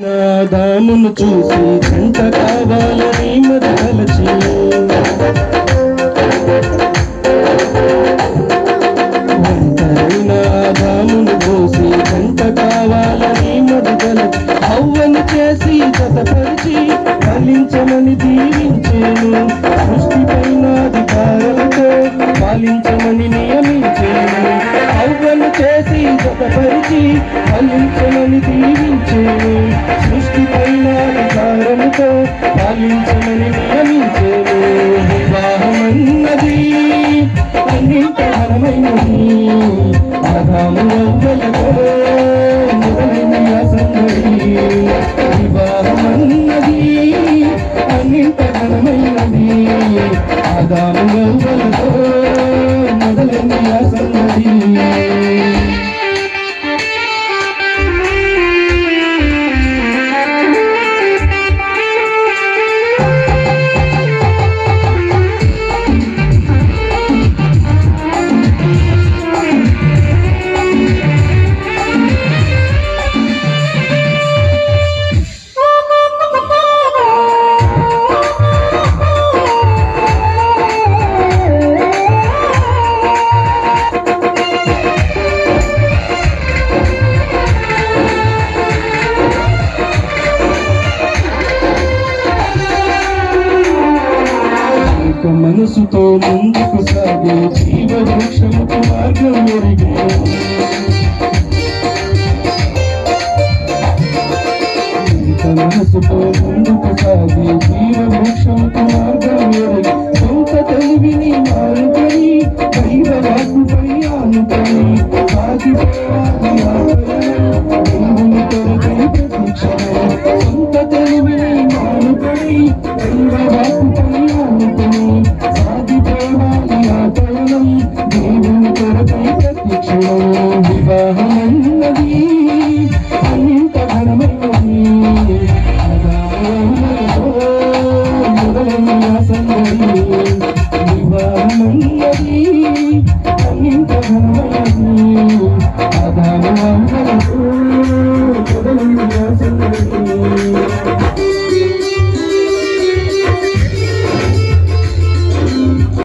దామును చూసి జంట కావాలని మదలచి ఒంటరైన దామును చూసి జంట కావాలని మదలచి హవ్వను చేసి జతపరిచి ఫలించమని దీవించేను. సృష్టిపైన అధికారంతో పాలించమని నియమించేను. హవ్వను చేసి జతపరిచి ఫలించమని దీవించేను. సృష్టిపైన అధికారముతో పాలించమని నియమించేను. వివాహమన్నది అన్నింట ఘనమైనది. ఆదాము అవ్వలతో మొదలైన సంగతి. వివాహమన్నది అన్నింట ఘనమైనది. ఆదాము అవ్వలతో మొదలైన సంగతి. మనసుతో ముందుకు సాగే జీవవృక్షముకు మార్గం ఎరిగే. మనసుతో ముందుకు సాగే జీవవృక్షముకు మార్గం ఎరిగే. సొంత తెలివిని మానుకొని దైవ వాక్కుపై ఆనుకొని సాగిపోవాలి దేవుని కొరకై ప్రతీక్షణ. సొంత తెలివిని మానుకొని దైవ వాక్కుపై ఆనుకొని సాగిపోవాలి ఆ పయనం దేవుని